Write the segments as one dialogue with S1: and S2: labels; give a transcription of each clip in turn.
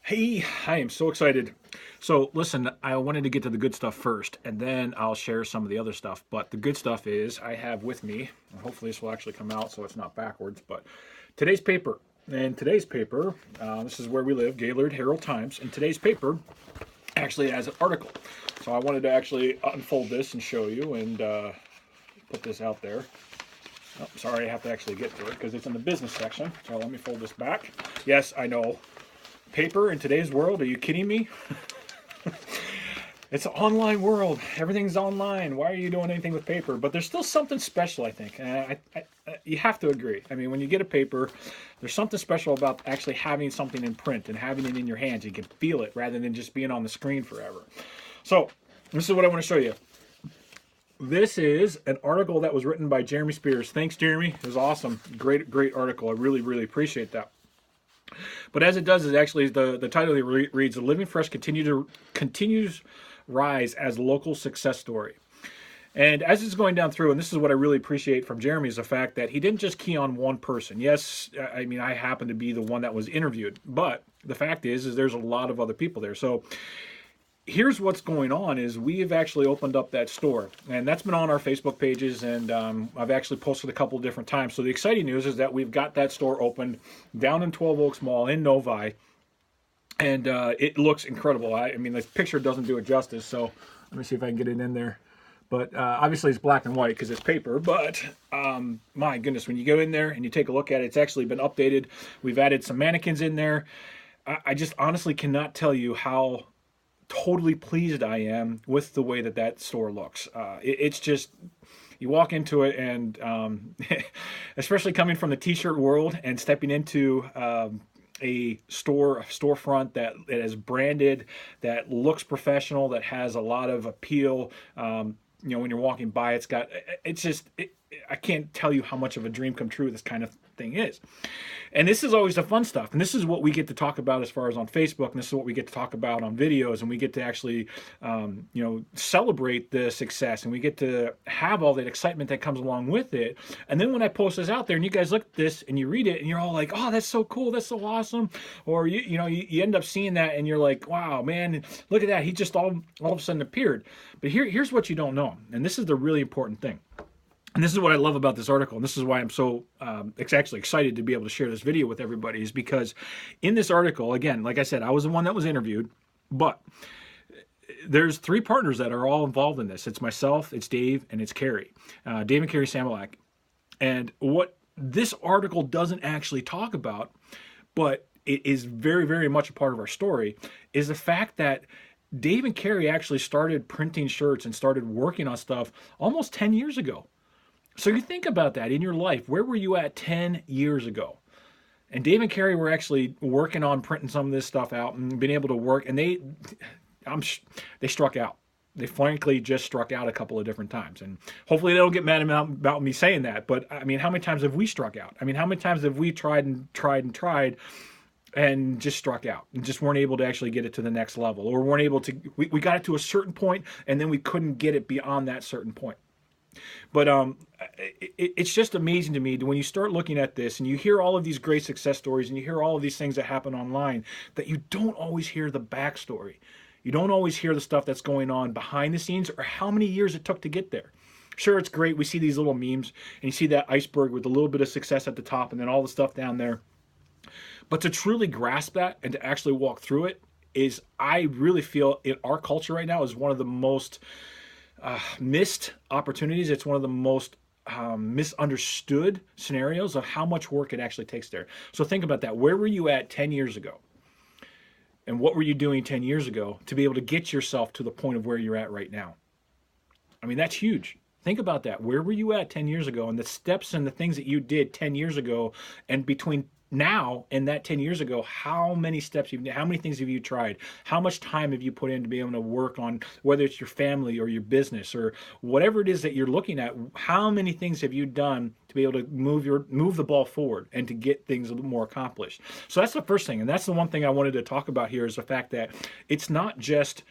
S1: Hey, I am so excited. So, listen, I wanted to get to the good stuff first, and then I'll share some of the other stuff. But the good stuff is I have with me, and hopefully this will actually come out so it's not backwards, but today's paper. And today's paper, this is where we live, Gaylord Herald Times, and today's paper actually has an article. So I wanted to actually unfold this and show you and put this out there. Oh, sorry, I have to actually get to it because it's in the business section. So let me fold this back. Yes, I know. Paper in today's world? Are you kidding me? It's an online world. Everything's online. Why are you doing anything with paper? But there's still something special, I think. You have to agree. I mean, when you get a paper, there's something special about actually having something in print and having it in your hands. You can feel it rather than just being on the screen forever. So, this is what I want to show you. This is an article that was written by Jeremy Spears. Thanks, Jeremy. It was awesome. Great, great article. I really, really appreciate that. But as it does is actually the title reads "The Living Fresh continues rise as local success story." And as it's going down through, and this is what I really appreciate from Jeremy, is the fact that he didn't just key on one person. Yes, I mean, I happen to be the one that was interviewed, but the fact is there's a lot of other people there. So here's what's going on is we've actually opened up that store, and that's been on our Facebook pages, and I've actually posted a couple of different times. So the exciting news is that we've got that store opened down in 12 Oaks Mall in Novi, and it looks incredible. I mean, the picture doesn't do it justice, so let me see if I can get it in there. But obviously it's black and white because it's paper, but my goodness, when you go in there and you take a look at it, it's actually been updated. We've added some mannequins in there. I just honestly cannot tell you how totally pleased I am with the way that that store looks. It's just, you walk into it and especially coming from the t-shirt world and stepping into a storefront that is branded, that looks professional, that has a lot of appeal. When you're walking by, I can't tell you how much of a dream come true this kind of thing is. And this is always the fun stuff. And this is what we get to talk about as far as on Facebook. And this is what we get to talk about on videos. And we get to actually, celebrate the success. And we get to have all that excitement that comes along with it. And then when I post this out there and you guys look at this and you read it and you're all like, oh, that's so cool. That's so awesome. Or, you end up seeing that and you're like, wow, man, look at that. He just all of a sudden appeared. But here's what you don't know. And this is the really important thing. And this is what I love about this article, and this is why I'm so actually excited to be able to share this video with everybody, is because in this article, again, like I said, I was the one that was interviewed, but there's three partners that are all involved in this. It's myself, it's Dave, and it's Carrie. Dave and Carrie Samolak. And what this article doesn't actually talk about, but it is very, very much a part of our story, is the fact that Dave and Carrie actually started printing shirts and started working on stuff almost 10 years ago. So you think about that in your life. Where were you at 10 years ago? And Dave and Carrie were actually working on printing some of this stuff out and being able to work. And they struck out. They frankly just struck out a couple of different times. And hopefully they don't get mad about me saying that. But I mean, how many times have we struck out? I mean, how many times have we tried and just struck out and just weren't able to actually get it to the next level, or weren't able to, we got it to a certain point and then we couldn't get it beyond that certain point. But it's just amazing to me when you start looking at this and you hear all of these great success stories and you hear all of these things that happen online, that you don't always hear the backstory. You don't always hear the stuff that's going on behind the scenes or how many years it took to get there. Sure, it's great. We see these little memes and you see that iceberg with a little bit of success at the top and then all the stuff down there. But to truly grasp that and to actually walk through it is, I really feel in our culture right now, is one of the most missed opportunities. It's one of the most misunderstood scenarios of how much work it actually takes there. So think about that. Where were you at 10 years ago? And what were you doing 10 years ago to be able to get yourself to the point of where you're at right now? I mean, that's huge. Think about that. Where were you at 10 years ago, and the steps and the things that you did 10 years ago, and between now and that 10 years ago, how many steps how many things have you tried? How much time have you put in to be able to work on, whether it's your family or your business or whatever it is that you're looking at? How many things have you done to be able to move the ball forward and to get things a little more accomplished? So that's the first thing. And that's the one thing I wanted to talk about here, is the fact that it's not just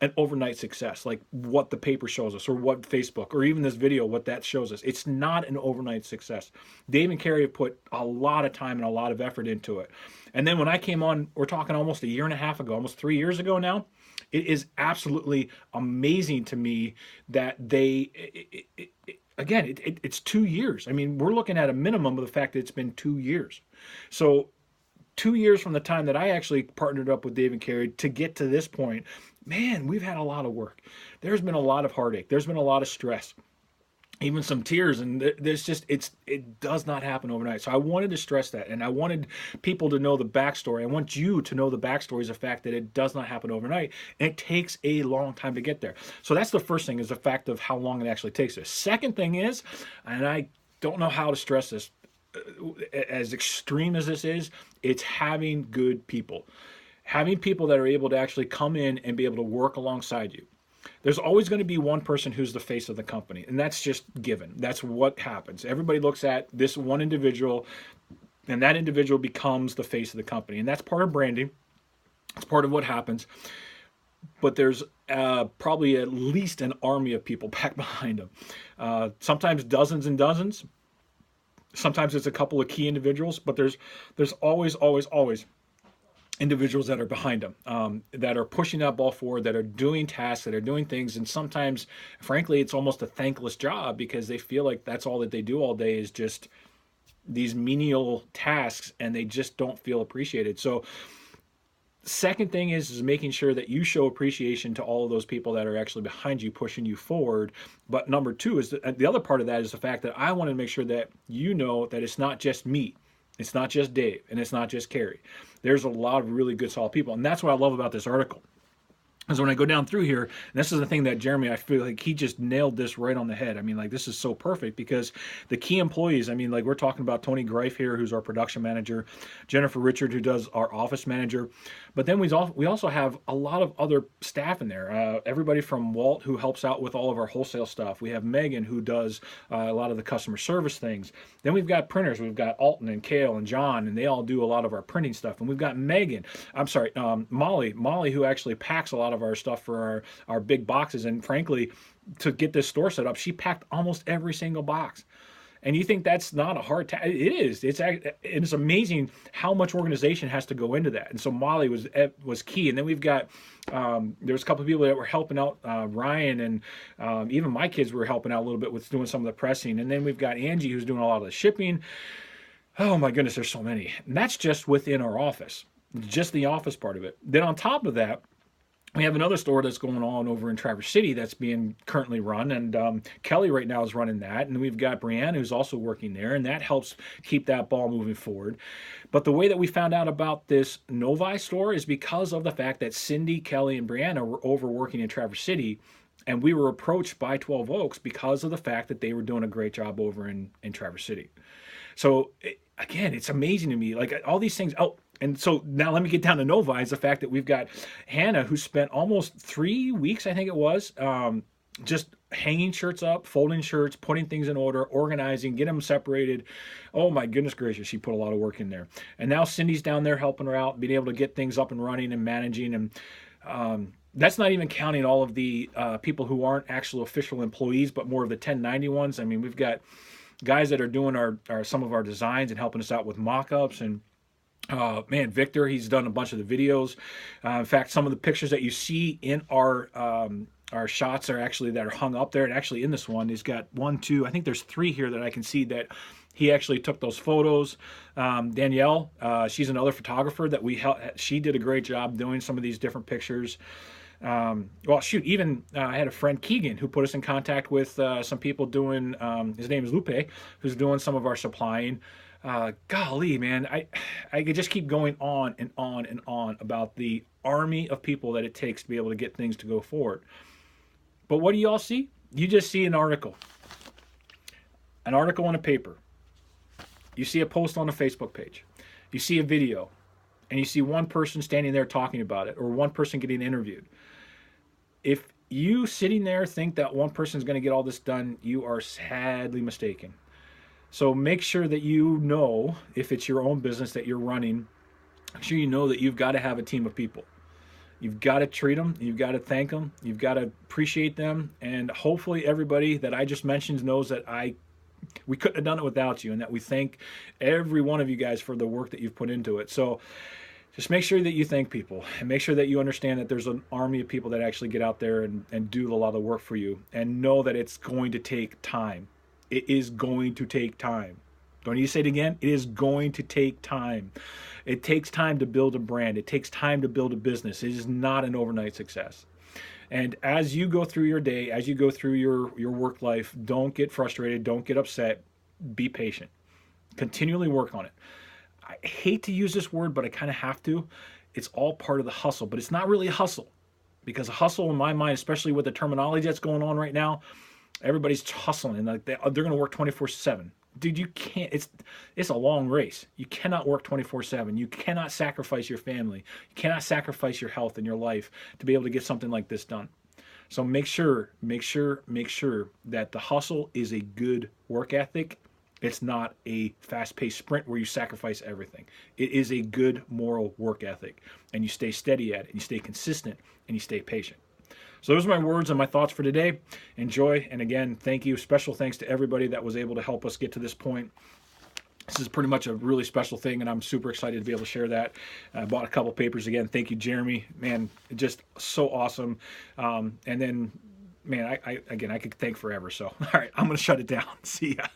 S1: an overnight success, like what the paper shows us, or what Facebook, or even this video, what that shows us. It's not an overnight success. Dave and Carrie have put a lot of time and a lot of effort into it. And then when I came on, we're talking almost a year and a half ago, almost 3 years ago now, it is absolutely amazing to me that again, it's 2 years. I mean, we're looking at a minimum of the fact that it's been 2 years. So 2 years from the time that I actually partnered up with Dave and Carrie to get to this point, man, we've had a lot of work. There's been a lot of heartache. There's been a lot of stress, even some tears, and there's just it does not happen overnight. So I wanted to stress that, and I wanted people to know the backstory. I want you to know the backstory is the fact that it does not happen overnight, and it takes a long time to get there. So that's the first thing, is the fact of how long it actually takes us. Second thing is, and I don't know how to stress this, as extreme as this is, it's having good people. Having people that are able to actually come in and be able to work alongside you. There's always going to be one person who's the face of the company, and that's just given. That's what happens. Everybody looks at this one individual, and that individual becomes the face of the company, and that's part of branding. It's part of what happens. But there's probably at least an army of people back behind them. Sometimes dozens and dozens. Sometimes it's a couple of key individuals, but there's always individuals that are behind them, that are pushing that ball forward, that are doing tasks, that are doing things. And sometimes, frankly, it's almost a thankless job, because they feel like that's all that they do all day is just these menial tasks, and they just don't feel appreciated. So second thing is making sure that you show appreciation to all of those people that are actually behind you, pushing you forward. But number two is the other part of that is the fact that I want to make sure that you know that it's not just me. It's not just Dave, and it's not just Carrie. There's a lot of really good, solid people. And that's what I love about this article. Is when I go down through here, and this is the thing that Jeremy, I feel like he just nailed this right on the head. I mean, like, this is so perfect, because the key employees, I mean, like, we're talking about Tony Greif here, who's our production manager, Jennifer Richard, who does our office manager. But then we also have a lot of other staff in there. Everybody from Walt, who helps out with all of our wholesale stuff. We have Megan, who does a lot of the customer service things. Then we've got printers. We've got Alton and Kale and John, and they all do a lot of our printing stuff. And we've got Molly, who actually packs a lot of our stuff for our big boxes. And frankly, to get this store set up, she packed almost every single box. And you think that's not a hard task? It is. It's amazing how much organization has to go into that. And so Molly was key. And then we've got there's a couple of people that were helping out, Ryan, and even my kids were helping out a little bit with doing some of the pressing. And then we've got Angie, who's doing a lot of the shipping. Oh my goodness, there's so many. And that's just within our office, just the office part of it. Then on top of that, we have another store that's going on over in Traverse City that's being currently run, and Kelly right now is running that, and we've got Brianne, who's also working there, and that helps keep that ball moving forward. But the way that we found out about this Novi store is because of the fact that Cindy, Kelly, and Brianna were over working in Traverse City, and we were approached by 12 Oaks because of the fact that they were doing a great job over in Traverse City. So again, it's amazing to me, like, all these things. And so now let me get down to Novi, is the fact that we've got Hannah, who spent almost 3 weeks, I think it was, just hanging shirts up, folding shirts, putting things in order, organizing, getting them separated. Oh my goodness gracious, she put a lot of work in there. And now Cindy's down there helping her out, being able to get things up and running and managing. And that's not even counting all of the people who aren't actual official employees, but more of the 1091s. I mean, we've got guys that are doing some of our designs and helping us out with mock-ups. And man, Victor, he's done a bunch of the videos. In fact, some of the pictures that you see in our shots are actually that are hung up there. And actually in this one, he's got 1, 2, I think there's 3 here that I can see that he actually took those photos. Danielle, she's another photographer that we helped. She did a great job doing some of these different pictures. Well, shoot, even I had a friend, Keegan, who put us in contact with some people doing, his name is Lupe, who's doing some of our supplying. Golly, man, I could just keep going on and on and on about the army of people that it takes to be able to get things to go forward. But what do you all see? You just see an article on a paper. You see a post on a Facebook page. You see a video, and you see one person standing there talking about it, or one person getting interviewed. If you sitting there think that one person is going to get all this done, you are sadly mistaken. So make sure that you know, if it's your own business that you're running, make sure you know that you've got to have a team of people. You've got to treat them. You've got to thank them. You've got to appreciate them. And hopefully everybody that I just mentioned knows that we couldn't have done it without you, and that we thank every one of you guys for the work that you've put into it. So just make sure that you thank people, and make sure that you understand that there's an army of people that actually get out there and do a lot of the work for you, and know that it's going to take time. It is going to take time. Do I need to say it again? It is going to take time. It takes time to build a brand. It takes time to build a business. It is not an overnight success. And as you go through your day, as you go through your work life, don't get frustrated. Don't get upset. Be patient. Continually work on it. I hate to use this word, but I kind of have to. It's all part of the hustle, but it's not really a hustle, because a hustle in my mind, especially with the terminology that's going on right now, everybody's hustling and like they're going to work 24/7. Dude, you can't. It's a long race. You cannot work 24/7. You cannot sacrifice your family. You cannot sacrifice your health and your life to be able to get something like this done. So make sure that the hustle is a good work ethic. It's not a fast-paced sprint where you sacrifice everything. It is a good moral work ethic, and you stay steady at it, you stay consistent, and you stay patient. So those are my words and my thoughts for today. Enjoy, and again, thank you. Special thanks to everybody that was able to help us get to this point. This is pretty much a really special thing, and I'm super excited to be able to share that. I bought a couple papers again. Thank you, Jeremy. Man, just so awesome. And then, man, I could thank forever. So, all right, I'm going to shut it down. See ya.